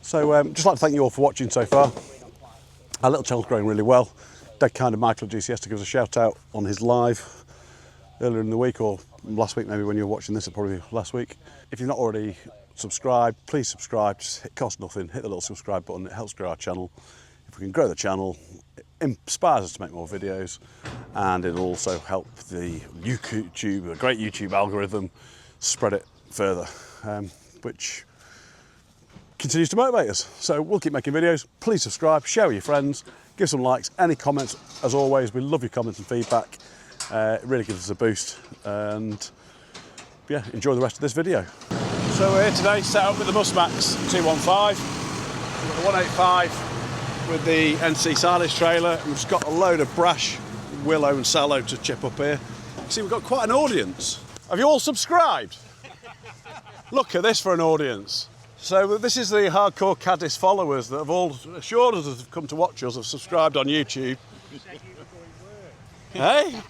So just like to thank you all for watching so far. Our little channel's growing really well. Dead kind of Michael at GCS to give us a shout out on his live earlier in the week, or last week maybe when you were watching this, it'll probably be last week. If you've not already subscribed, please subscribe. It costs nothing. Hit the little subscribe button. It helps grow our channel. If we can grow the channel, it inspires us to make more videos, and it'll also help the YouTube, a great YouTube algorithm, spread it further, which continues to motivate us. So we'll keep making videos. Please subscribe, share with your friends, give some likes, any comments. As always, we love your comments and feedback. It really gives us a boost, and yeah, enjoy the rest of this video. So we're here today, set up with the Mus-Max 215. We've got the 185 with the NC silage trailer, and we've just got a load of Brash, willow and sallow to chip up here. See, we've got quite an audience. Have you all subscribed? Look at this for an audience. So this is the hardcore Caddis followers that have all assured us that have come to watch us, have subscribed on YouTube. Hey?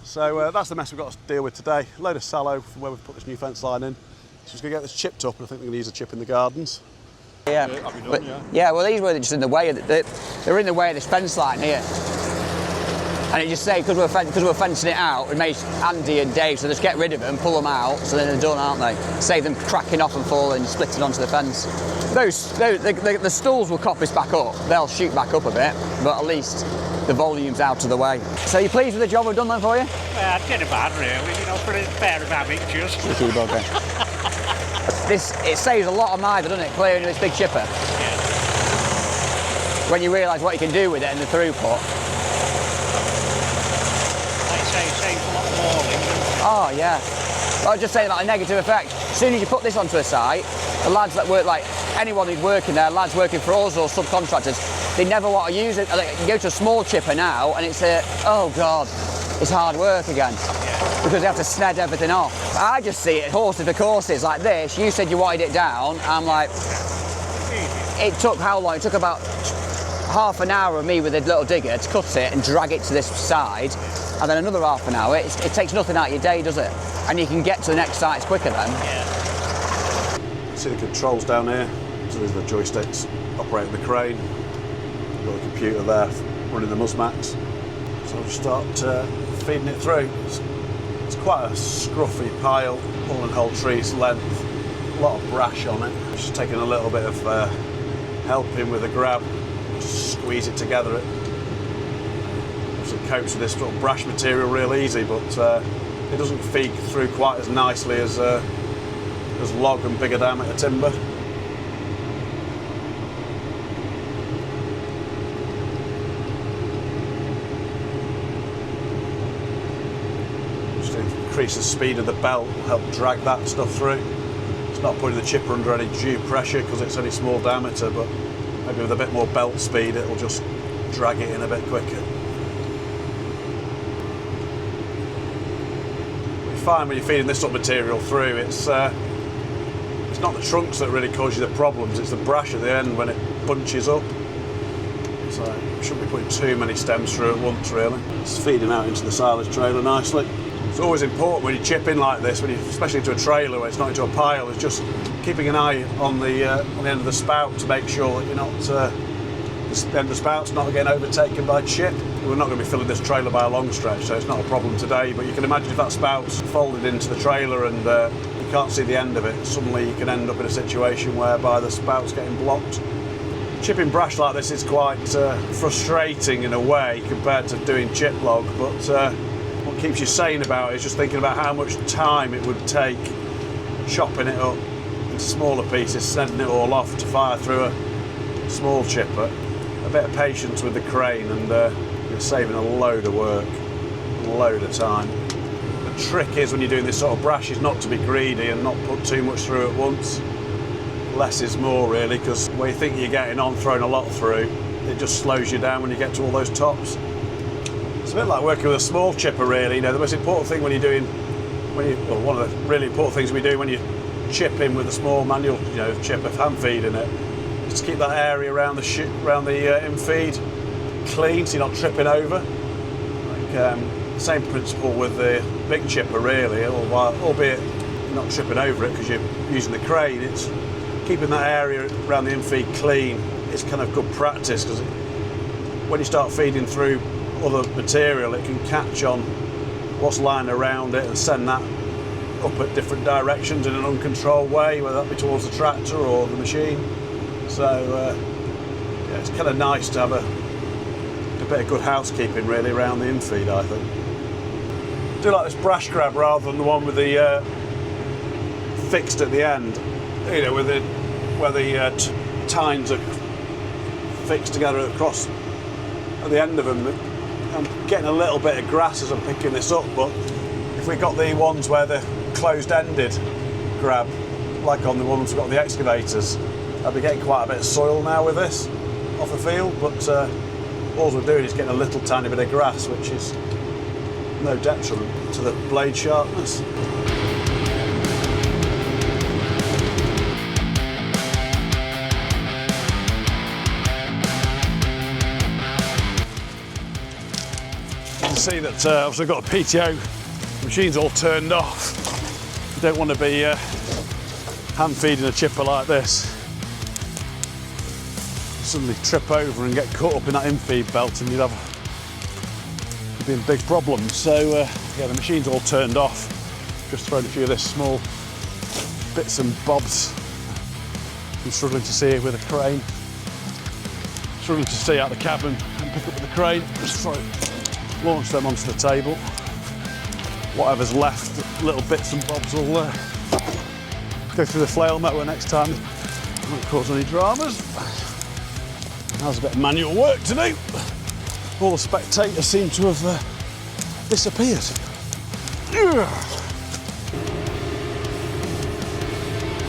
So that's the mess we've got to deal with today. A load of sallow from where we've put this new fence line in. So just going to get this chipped up, and I think we're going to use a chip in the gardens. Yeah, well these were just in the way, they're in the way of this fence line here. And it just say, because we're fencing it out, it makes Andy and Dave, so just get rid of them, pull them out, so then they're done, aren't they? Save them cracking off and falling, splitting onto the fence. The stools will cop this back up. They'll shoot back up a bit, but at least the volume's out of the way. So you pleased with the job we've done then for you? Yeah, it's getting bad really, you know, for a pair of amateurs. It saves a lot of mileage, doesn't it, clearing this big chipper? Yeah. When you realise what you can do with it and the throughput. It saves a lot more. Oh yeah. I was just saying about a negative effect. As soon as you put this onto a site, the lads that work, like anyone who's working there, lads working for us or subcontractors, they never want to use it. Like, you go to a small chipper now and it's oh God, it's hard work again. Because they have to sned everything off. I just see it horses for courses like this. You said you wanted it down. I'm like, it took how long? It took about half an hour of me with a little digger to cut it and drag it to this side, and then another half an hour. It takes nothing out of your day, does it? And you can get to the next sites quicker then. Yeah. See the controls down here. So these are the joysticks operating the crane. We've got the computer there running the Mus-Max. So I'll just start feeding it through. It's quite a scruffy pile, all in whole tree's length. A lot of brash on it. Just taking a little bit of helping with a grab. Just squeeze it together. It copes with this sort of brash material real easy, but it doesn't feed through quite as nicely as log and bigger diameter timber. Just to increase the speed of the belt, help drag that stuff through. It's not putting the chipper under any due pressure because it's only small diameter, but maybe with a bit more belt speed it'll just drag it in a bit quicker. You find when you're feeding this sort of material through, it's not the trunks that really cause you the problems, it's the brash at the end when it bunches up. So you shouldn't be putting too many stems through at once really. It's feeding out into the silage trailer nicely. It's always important when you're chipping like this, especially into a trailer where it's not into a pile, is just keeping an eye on the end of the spout to make sure that you're not the end of the spout's not getting overtaken by chip. We're not going to be filling this trailer by a long stretch, so it's not a problem today, but you can imagine if that spout's folded into the trailer and you can't see the end of it, suddenly you can end up in a situation whereby the spout's getting blocked. Chipping brash like this is quite frustrating in a way compared to doing chip log, but what keeps you sane about it is just thinking about how much time it would take chopping it up into smaller pieces, sending it all off to fire through a small chipper. A bit of patience with the crane and you're saving a load of work, a load of time. The trick is when you're doing this sort of brash is not to be greedy and not put too much through at once. Less is more really, because where you think you're getting on throwing a lot through, it just slows you down when you get to all those tops. It's a bit like working with a small chipper really. You know, the most important thing when you're doing, one of the really important things we do when you're chipping with a small manual, chipper, hand feeding it, is to keep that area around the infeed clean so you're not tripping over. Like, Same principle with the big chipper really, albeit you're not tripping over it because you're using the crane. It's keeping that area around the infeed clean. It's kind of good practice because when you start feeding through other material, it can catch on what's lying around it and send that up at different directions in an uncontrolled way, whether that be towards the tractor or the machine. So yeah, it's kind of nice to have a bit of good housekeeping really around the infeed, I think. I do like this brash grab rather than the one with the fixed at the end, you know, where the tines are fixed together across at the end of them. I'm getting a little bit of grass as I'm picking this up, but if we got the ones where they're closed-ended grab, like on the ones we've got the excavators, I'll be getting quite a bit of soil now with this off the field, but all we're doing is getting a little tiny bit of grass, which is no detriment to the blade sharpness. You can see that obviously I've got a PTO, the machine's all turned off. You don't want to be hand feeding a chipper like this. Suddenly trip over and get caught up in that infeed belt and you'd be in big problems. So yeah, the machine's all turned off. Just thrown a few of this small bits and bobs. I'm struggling to see it with a crane. Struggling to see out the cabin and pick up with the crane. Just launch them onto the table. Whatever's left, little bits and bobs will go through the flail mower next time. Won't cause any dramas. There's a bit of manual work to do. All the spectators seem to have disappeared.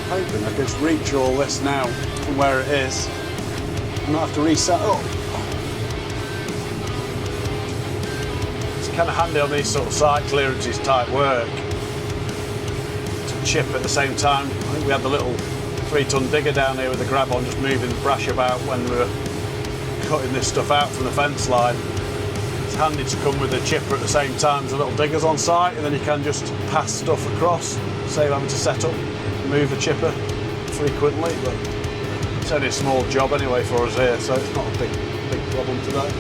Hoping I can just reach all this now from where it is and not have to reset up. It's kind of handy on these sort of site clearances type work to chip at the same time. I think we had the little 3-ton digger down here with the grab on, just moving the brash about when we were cutting this stuff out from the fence line. It's handy to come with the chipper at the same time as the little diggers on site, and then you can just pass stuff across, save having to set up and move the chipper frequently, but it's only a small job anyway for us here, so it's not a big problem today.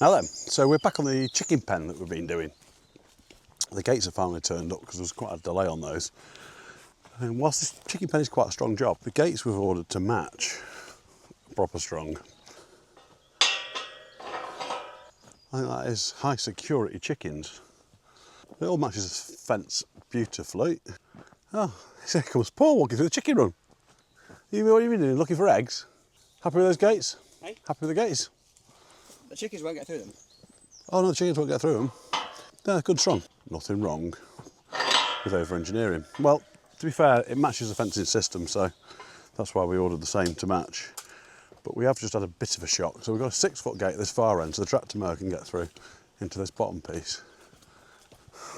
Now then, so we're back on the chicken pen that we've been doing. The gates have finally turned up because there was quite a delay on those. And whilst this chicken pen is quite a strong job, the gates we've ordered to match are proper strong. I think that is high security chickens. It all matches the fence beautifully. Oh, here comes Paul walking through the chicken run. What have you been doing? Looking for eggs? Happy with those gates? Hey? Happy with the gates? The chickens won't get through them. Oh no, the chickens won't get through them. They're good strong. Nothing wrong with over-engineering. Well, to be fair, it matches the fencing system, so that's why we ordered the same to match. But we have just had a bit of a shock. So we've got a 6-foot gate at this far end, so the tractor mower can get through into this bottom piece.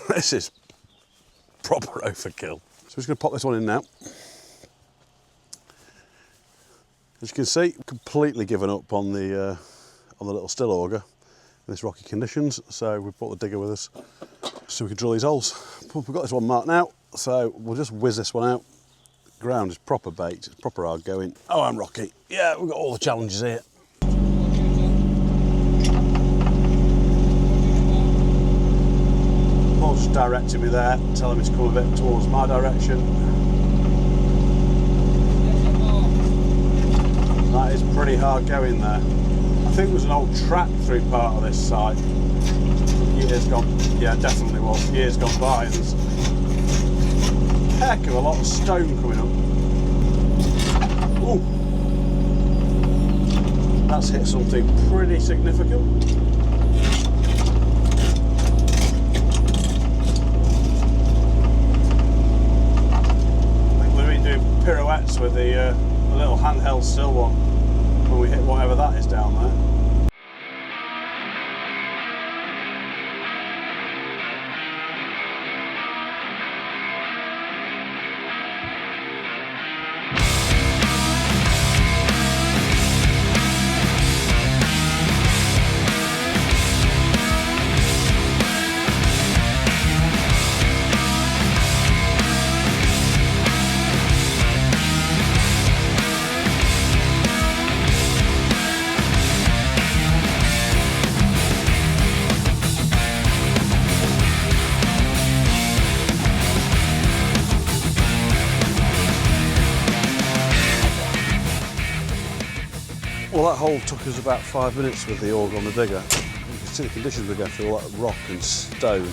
This is proper overkill. So we're just going to pop this one in now. As you can see, completely given up on the little Stihl auger in this rocky conditions, so we've brought the digger with us so we can drill these holes. We've got this one marked now, so we'll just whiz this one out. The ground is proper baked, it's proper hard going. Oh, I'm rocky. Yeah, we've got all the challenges here. Paul's just directing me there, telling me to come a bit towards my direction. That is pretty hard going there. I think there was an old track through part of this site years gone, yeah, definitely was, years gone by. There's a heck of a lot of stone coming up. Ooh. That's hit something pretty significant. I think we've been doing pirouettes with the little handheld Stihl one when we hit whatever that is down there. Well, that hole took us about 5 minutes with the auger on the digger. You can see the conditions we're going through, all that rock and stone,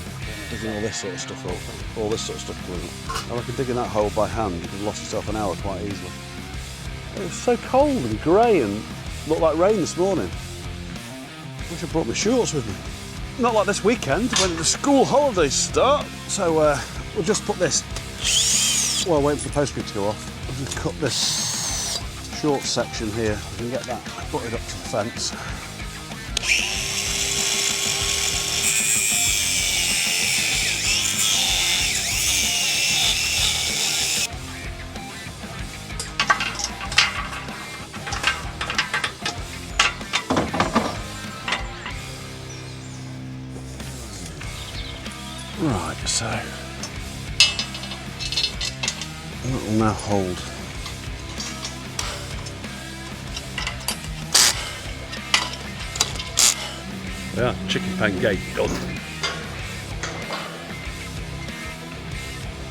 digging all this sort of stuff up, all this sort of stuff coming up. I reckon digging that hole by hand, you could have lost yourself an hour quite easily. It was so cold and grey and looked like rain this morning. I wish I brought my shorts with me. Not like this weekend when the school holidays start. So we'll just put this, while waiting for the postage to go off, I'll just cut this short section here. We can get that butted up to the fence. Right, so that will now hold. Yeah, chicken pen gate done.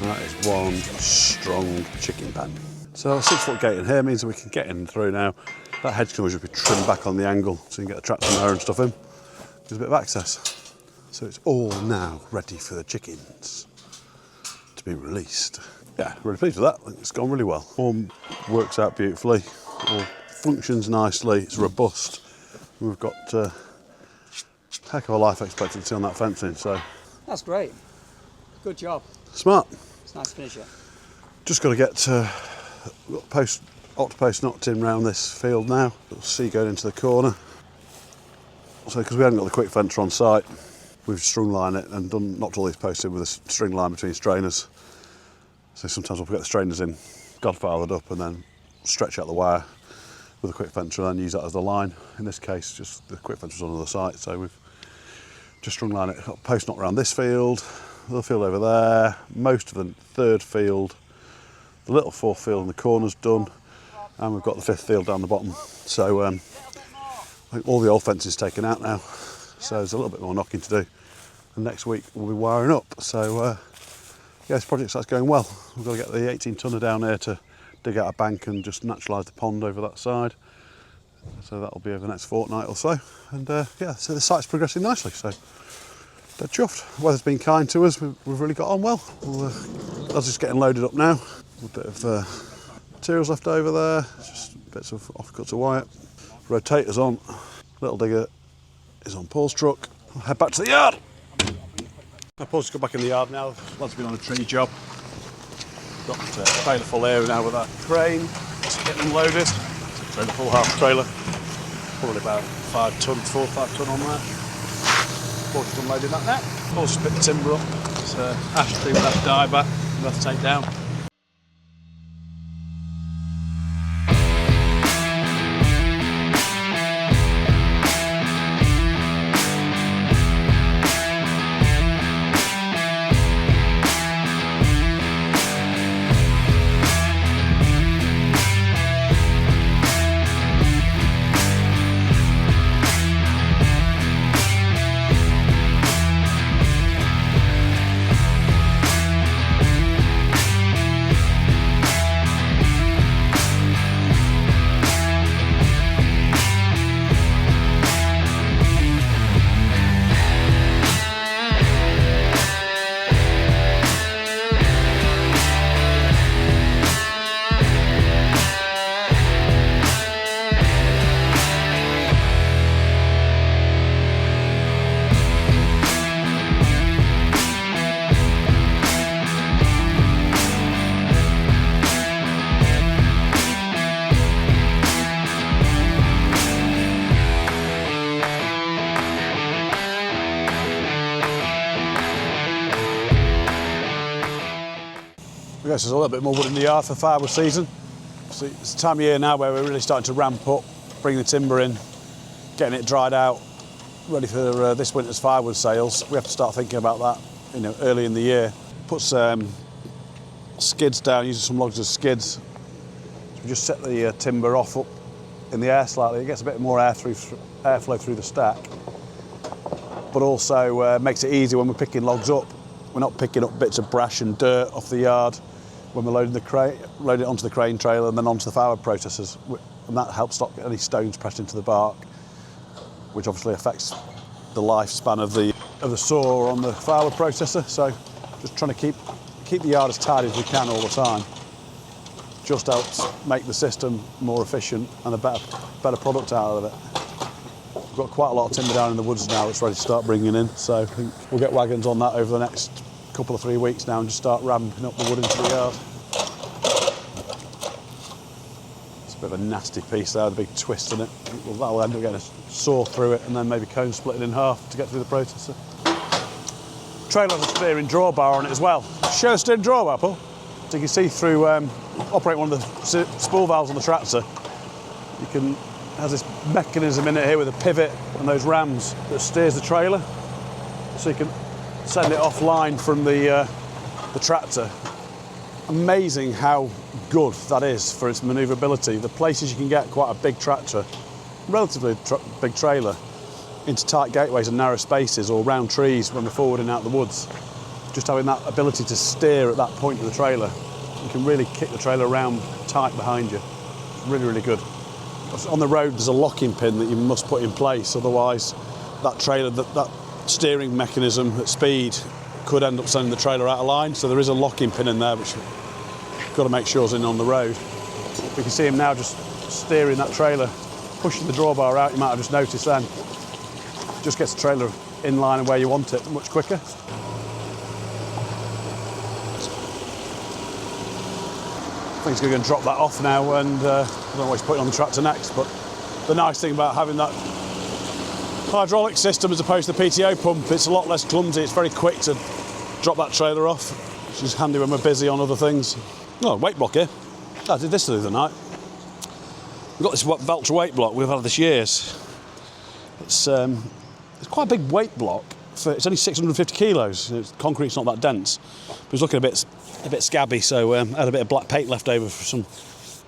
That is one strong chicken pen. So a 6 foot gate in here means that we can get in through now. That hedge can always be trimmed back on the angle so you can get the tractor mower and stuff in. There's a bit of access. So it's all now ready for the chickens to be released. Yeah, really pleased with that. I think it's gone really well. All works out beautifully, all functions nicely, it's robust. We've got heck of a life expectancy on that fencing, so. That's great. Good job. Smart. It's nice to finish it. Just got to get octopost knocked in round this field now. You'll see going into the corner. So because we haven't got the quick fencer on site, we've strung lined it and knocked all these posts in with a string line between strainers. So sometimes we'll get the strainers in, godfathered up, and then stretch out the wire with a quick fencer and then use that as the line. In this case, just the quick fencer's on the other side, so we've just strung line it, got a post knocked around this field, the field over there, most of the third field, the little fourth field in the corner's done, and we've got the fifth field down the bottom. So I think all the old fencing's taken out now, so there's a little bit more knocking to do. And next week we'll be wiring up. So yeah, this project starts going well. We've got to get the 18 tonner down here to dig out a bank and just naturalise the pond over that side. So that'll be over the next fortnight or so. And yeah, so the site's progressing nicely. So dead chuffed. The weather's been kind to us. We've really got on well. That's just getting loaded up now. A bit of materials left over there. Just bits of offcuts of wire. Rotator's on. Little digger is on Paul's truck. I'll head back to the yard. Paul's just got back in the yard now. Lads been on a tree job. Got a trailer full here now with that crane. Let's get them loaded. Trailer full, half trailer. Probably about 5 ton, 4 or 5 ton on that. Paul's just unloading that now. Paul's just bit the timber up. It's ash tree with that die back. We'll have to take down. guess there's a little bit more wood in the yard for firewood season. So it's the time of year now where we're really starting to ramp up, bring the timber in, getting it dried out, ready for this winter's firewood sales. We have to start thinking about that, you know, early in the year. Put some skids down, using some logs as skids. So we just set the timber off up in the air slightly. It gets a bit more airflow through the stack, but also makes it easier when we're picking logs up. We're not picking up bits of brash and dirt off the yard when we're loading it onto the crane trailer and then onto the firewood processors, and that helps stop any stones pressed into the bark, which obviously affects the lifespan of the saw on the firewood processor. So just trying to keep the yard as tidy as we can all the time just helps make the system more efficient and a better product out of it. We've got quite a lot of timber down in the woods now that's ready to start bringing in, so I think we'll get wagons on that over the next couple of 3 weeks now and just start ramping up the wood into the yard. It's a bit of a nasty piece there, with a big twist in it. Well, that'll end up getting a saw through it and then maybe cone split it in half to get through the processor. Trailer has a steering drawbar on it as well. Show the steering drawbar, Paul. So you can see through operating one of the spool valves on the tractor. It has this mechanism in it here with a pivot and those rams that steers the trailer. So you can send it offline from the tractor. Amazing how good that is for its manoeuvrability. The places you can get quite a big tractor, relatively big trailer, into tight gateways and narrow spaces or round trees when we're forwarding out the woods. Just having that ability to steer at that point of the trailer, you can really kick the trailer around tight behind you. Really, really good. On the road, there's a locking pin that you must put in place, otherwise that trailer, that steering mechanism at speed could end up sending the trailer out of line. So there is a locking pin in there, which you've got to make sure is in on the road. We can see him now just steering that trailer, pushing the drawbar out. You might have just noticed then. Just gets the trailer in line and where you want it much quicker. I think he's going to drop that off now, and I don't know what he's putting on the tractor next, but the nice thing about having that hydraulic system as opposed to the PTO pump, it's a lot less clumsy. It's very quick to drop that trailer off, which is handy when we're busy on other things. Oh, weight block here. I did this the other night. We've got this Valtra weight block we've had this years. It's quite a big weight block. It's only 650 kilos. Concrete's not that dense. But it's looking a bit scabby, so I had a bit of black paint left over for some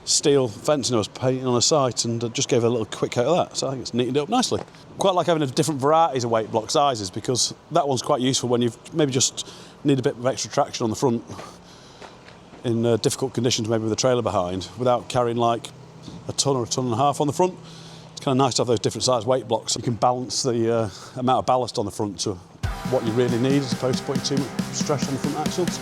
Stihl fencing I was painting on a site, and just gave a little quick coat of that. So I think it's neatened it up nicely. Quite like having a different varieties of weight block sizes, because that one's quite useful when you've maybe just need a bit of extra traction on the front in difficult conditions, maybe with a trailer behind, without carrying like a ton or a ton and a half on the front. It's kind of nice to have those different size weight blocks. You can balance the amount of ballast on the front to what you really need, as opposed to putting too much stress on the front axles.